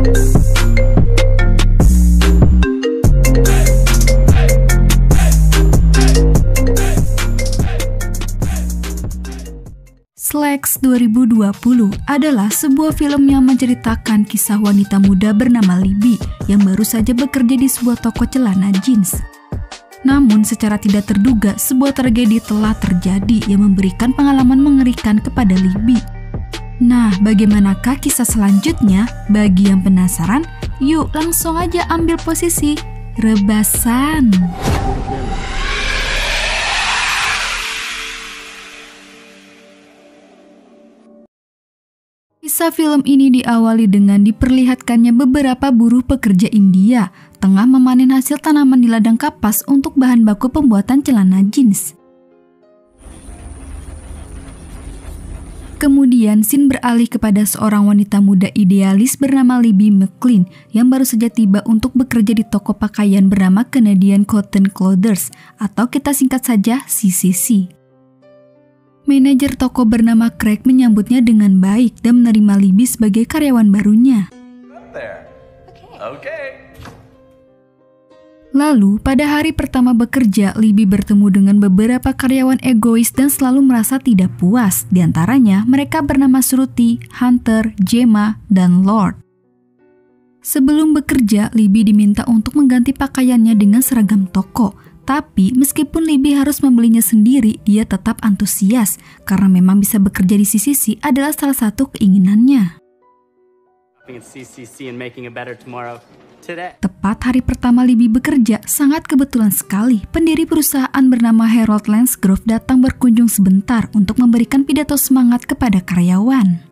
Slaxx 2020 adalah sebuah film yang menceritakan kisah wanita muda bernama Libby yang baru saja bekerja di sebuah toko celana jeans. Namun secara tidak terduga, sebuah tragedi telah terjadi yang memberikan pengalaman mengerikan kepada Libby. Nah, bagaimanakah kisah selanjutnya? Bagi yang penasaran, yuk langsung aja ambil posisi rebasan. Kisah film ini diawali dengan diperlihatkannya beberapa buruh pekerja India tengah memanen hasil tanaman di ladang kapas untuk bahan baku pembuatan celana jeans. Kemudian scene beralih kepada seorang wanita muda idealis bernama Libby McLean yang baru saja tiba untuk bekerja di toko pakaian bernama Canadian Cotton Clothers atau kita singkat saja CCC. Manajer toko bernama Craig menyambutnya dengan baik dan menerima Libby sebagai karyawan barunya. Lalu, pada hari pertama bekerja, Libby bertemu dengan beberapa karyawan egois dan selalu merasa tidak puas. Di antaranya, mereka bernama Shruti, Hunter, Gemma, dan Lord. Sebelum bekerja, Libby diminta untuk mengganti pakaiannya dengan seragam toko. Tapi, meskipun Libby harus membelinya sendiri, dia tetap antusias karena memang bisa bekerja di CCC adalah salah satu keinginannya. Tepat hari pertama Libby bekerja, sangat kebetulan sekali, pendiri perusahaan bernama Harold Lansgrove datang berkunjung sebentar untuk memberikan pidato semangat kepada karyawan.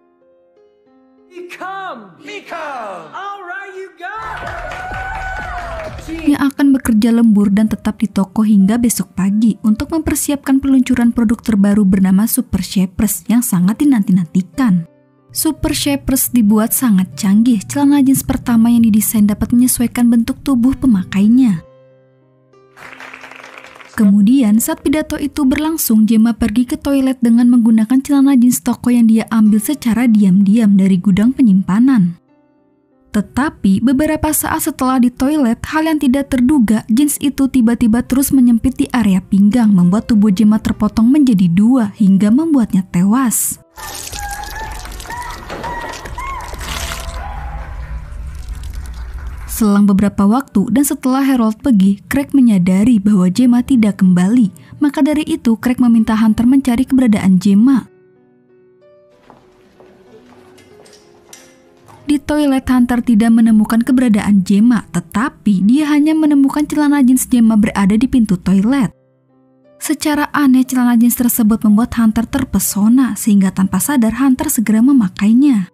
Yang akan bekerja lembur dan tetap di toko hingga besok pagi untuk mempersiapkan peluncuran produk terbaru bernama Super Shapers yang sangat dinanti-nantikan. Super Shapers dibuat sangat canggih, celana jeans pertama yang didesain dapat menyesuaikan bentuk tubuh pemakainya. Kemudian saat pidato itu berlangsung, Gemma pergi ke toilet dengan menggunakan celana jeans toko yang dia ambil secara diam-diam dari gudang penyimpanan. Tetapi beberapa saat setelah di toilet, hal yang tidak terduga, jeans itu tiba-tiba terus menyempit di area pinggang, membuat tubuh Gemma terpotong menjadi dua hingga membuatnya tewas. Selang beberapa waktu dan setelah Harold pergi, Craig menyadari bahwa Gemma tidak kembali. Maka dari itu, Craig meminta Hunter mencari keberadaan Gemma. Di toilet, Hunter tidak menemukan keberadaan Gemma, tetapi dia hanya menemukan celana jeans Gemma berada di pintu toilet. Secara aneh, celana jeans tersebut membuat Hunter terpesona, sehingga tanpa sadar Hunter segera memakainya.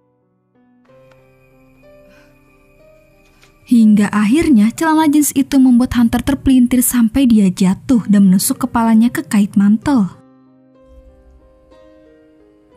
Hingga akhirnya, celana jeans itu membuat Hunter terpelintir sampai dia jatuh dan menusuk kepalanya ke kait mantel.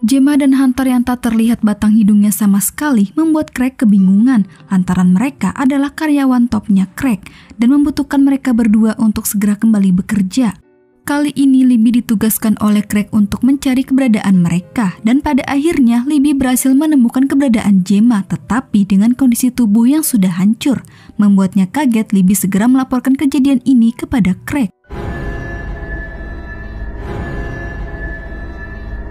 Gemma dan Hunter yang tak terlihat batang hidungnya sama sekali membuat Craig kebingungan lantaran mereka adalah karyawan topnya Craig dan membutuhkan mereka berdua untuk segera kembali bekerja. Kali ini Libby ditugaskan oleh Craig untuk mencari keberadaan mereka dan pada akhirnya Libby berhasil menemukan keberadaan Gemma tetapi dengan kondisi tubuh yang sudah hancur. Membuatnya kaget, Libby segera melaporkan kejadian ini kepada Craig.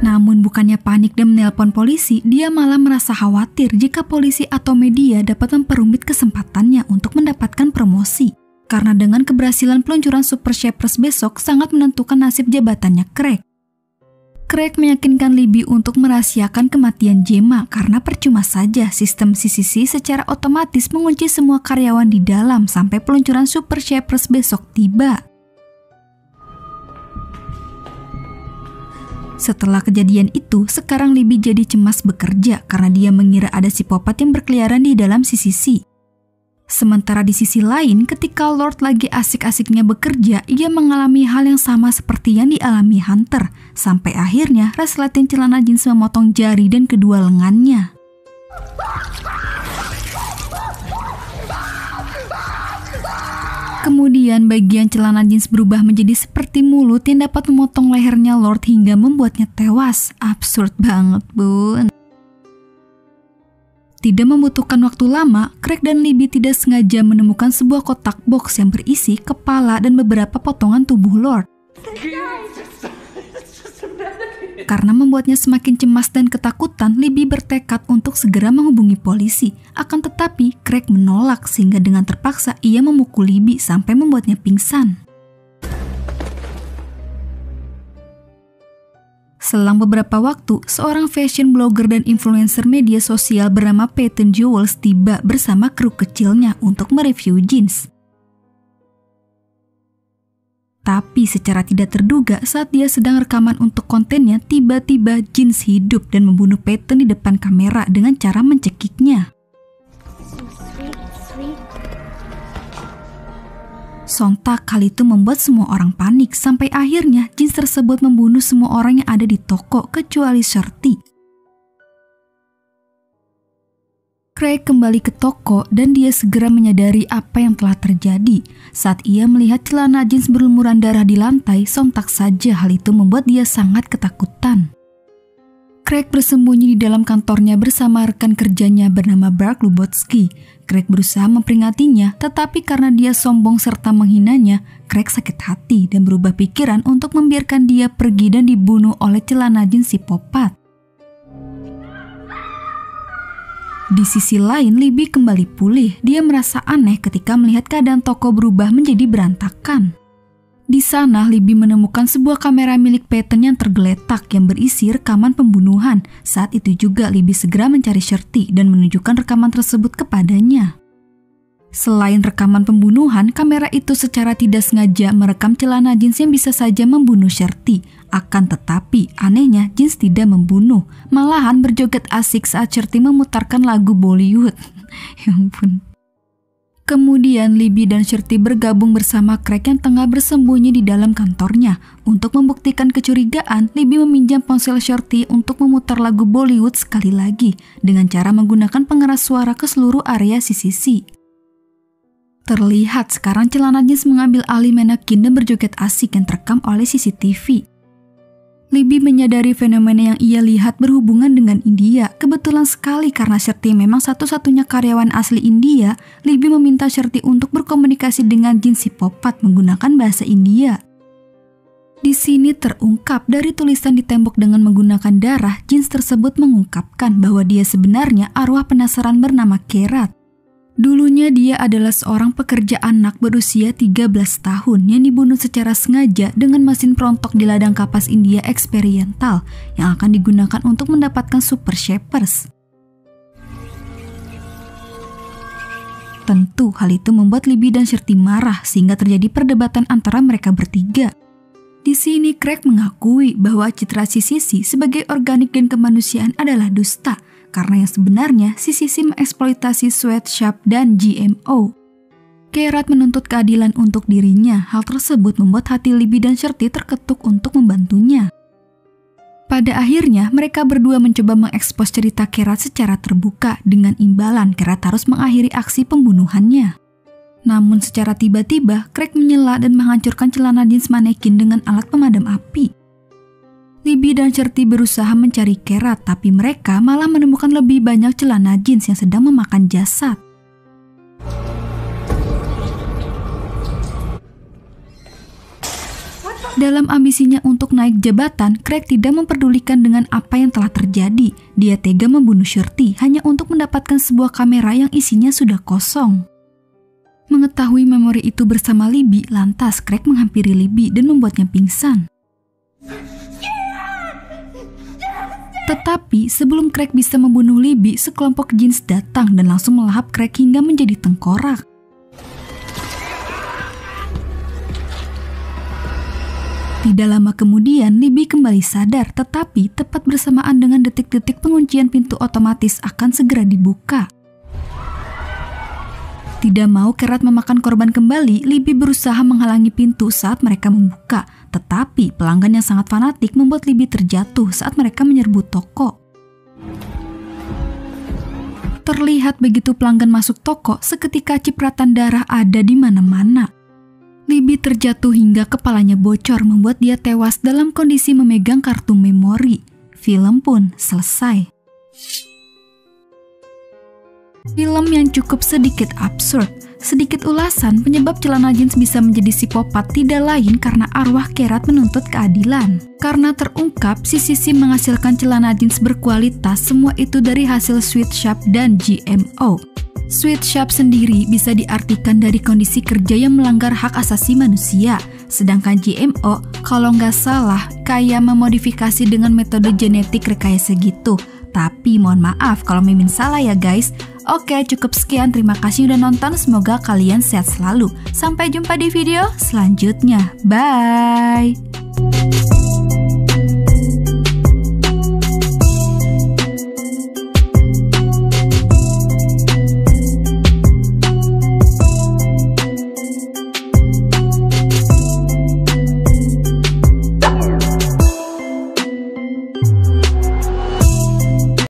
Namun bukannya panik dan menelpon polisi, dia malah merasa khawatir jika polisi atau media dapat memperumit kesempatannya untuk mendapatkan promosi. Karena dengan keberhasilan peluncuran Super Shapers besok sangat menentukan nasib jabatannya Craig. Craig meyakinkan Libby untuk merahasiakan kematian Gemma karena percuma saja sistem CCC secara otomatis mengunci semua karyawan di dalam sampai peluncuran Super Shapers besok tiba. Setelah kejadian itu, sekarang Libby jadi cemas bekerja karena dia mengira ada psikopat yang berkeliaran di dalam CCC. Sementara di sisi lain, ketika Lord lagi asik-asiknya bekerja, ia mengalami hal yang sama seperti yang dialami Hunter, sampai akhirnya resleting celana jeans memotong jari dan kedua lengannya. Kemudian bagian celana jeans berubah menjadi seperti mulut yang dapat memotong lehernya Lord hingga membuatnya tewas. Absurd banget, bun. Tidak membutuhkan waktu lama, Craig dan Libby tidak sengaja menemukan sebuah kotak box yang berisi kepala dan beberapa potongan tubuh Lord. Karena membuatnya semakin cemas dan ketakutan, Libby bertekad untuk segera menghubungi polisi. Akan tetapi, Craig menolak sehingga dengan terpaksa ia memukul Libby sampai membuatnya pingsan. Selang beberapa waktu, seorang fashion blogger dan influencer media sosial bernama Peyton Jewels tiba bersama kru kecilnya untuk mereview jeans. Tapi secara tidak terduga saat dia sedang rekaman untuk kontennya, tiba-tiba jeans hidup dan membunuh Peyton di depan kamera dengan cara mencekiknya. Sontak hal itu membuat semua orang panik sampai akhirnya jeans tersebut membunuh semua orang yang ada di toko kecuali Shorty. Craig kembali ke toko dan dia segera menyadari apa yang telah terjadi. Saat ia melihat celana jeans berlumuran darah di lantai, sontak saja hal itu membuat dia sangat ketakutan. Craig bersembunyi di dalam kantornya bersama rekan kerjanya bernama Mark Lubotsky. Craig berusaha memperingatinya, tetapi karena dia sombong serta menghinanya, Craig sakit hati dan berubah pikiran untuk membiarkan dia pergi dan dibunuh oleh celana jeans psikopat. Di sisi lain, Libby kembali pulih. Dia merasa aneh ketika melihat keadaan toko berubah menjadi berantakan. Di sana, Libby menemukan sebuah kamera milik Peyton yang tergeletak yang berisi rekaman pembunuhan. Saat itu juga Libby segera mencari Shorty dan menunjukkan rekaman tersebut kepadanya. Selain rekaman pembunuhan, kamera itu secara tidak sengaja merekam celana jeans yang bisa saja membunuh Shorty. Akan tetapi, anehnya jeans tidak membunuh, malahan berjoget asik saat Shorty memutarkan lagu Bollywood. Ya ampun. Kemudian Libby dan Shorty bergabung bersama Craig yang tengah bersembunyi di dalam kantornya. Untuk membuktikan kecurigaan, Libby meminjam ponsel Shorty untuk memutar lagu Bollywood sekali lagi dengan cara menggunakan pengeras suara ke seluruh area CCC. Terlihat sekarang celana jeans mengambil alih manekin dan berjoget asik yang terekam oleh CCTV. Libby menyadari fenomena yang ia lihat berhubungan dengan India. Kebetulan sekali karena Shorty memang satu-satunya karyawan asli India, Libby meminta Shorty untuk berkomunikasi dengan jin psikopat menggunakan bahasa India. Di sini terungkap dari tulisan di tembok dengan menggunakan darah, jins tersebut mengungkapkan bahwa dia sebenarnya arwah penasaran bernama Kerat. Dulunya dia adalah seorang pekerja anak berusia 13 tahun yang dibunuh secara sengaja dengan mesin perontok di ladang kapas India eksperimental yang akan digunakan untuk mendapatkan super shapers. Tentu hal itu membuat Libby dan Shorty marah sehingga terjadi perdebatan antara mereka bertiga. Di sini Craig mengakui bahwa citra CCC sebagai organik dan kemanusiaan adalah dusta. Karena yang sebenarnya CCC mengeksploitasi sweatshop dan GMO. Kerat menuntut keadilan untuk dirinya. Hal tersebut membuat hati Libby dan Shorty terketuk untuk membantunya. Pada akhirnya, mereka berdua mencoba mengekspos cerita Kerat secara terbuka. Dengan imbalan, Kerat harus mengakhiri aksi pembunuhannya. Namun secara tiba-tiba, Craig menyela dan menghancurkan celana jeans manekin dengan alat pemadam api. Libby dan Shorty berusaha mencari Kerat, tapi mereka malah menemukan lebih banyak celana jeans yang sedang memakan jasad. Dalam ambisinya untuk naik jabatan, Craig tidak memperdulikan dengan apa yang telah terjadi. Dia tega membunuh Shorty hanya untuk mendapatkan sebuah kamera yang isinya sudah kosong. Mengetahui memori itu bersama Libby, lantas Craig menghampiri Libby dan membuatnya pingsan. Tetapi sebelum Craig bisa membunuh Libby, sekelompok jins datang dan langsung melahap Craig hingga menjadi tengkorak. Tidak lama kemudian, Libby kembali sadar, tetapi tepat bersamaan dengan detik-detik penguncian pintu otomatis akan segera dibuka. Tidak mau Kerat memakan korban kembali, Libby berusaha menghalangi pintu saat mereka membuka. Tetapi pelanggan yang sangat fanatik membuat Libby terjatuh saat mereka menyerbu toko. Terlihat begitu pelanggan masuk toko, seketika cipratan darah ada di mana-mana. Libby terjatuh hingga kepalanya bocor membuat dia tewas dalam kondisi memegang kartu memori. Film pun selesai. Film yang cukup sedikit absurd. Sedikit ulasan, penyebab celana jeans bisa menjadi psikopat tidak lain karena arwah Kerat menuntut keadilan. Karena terungkap, si Sisi menghasilkan celana jeans berkualitas, semua itu dari hasil sweatshop dan GMO. Sweatshop sendiri bisa diartikan dari kondisi kerja yang melanggar hak asasi manusia. Sedangkan GMO, kalau nggak salah, kayak memodifikasi dengan metode genetik rekayasa gitu. Tapi mohon maaf kalau Mimin salah ya guys. Oke, cukup sekian. Terima kasih udah nonton. Semoga kalian sehat selalu. Sampai jumpa di video selanjutnya. Bye!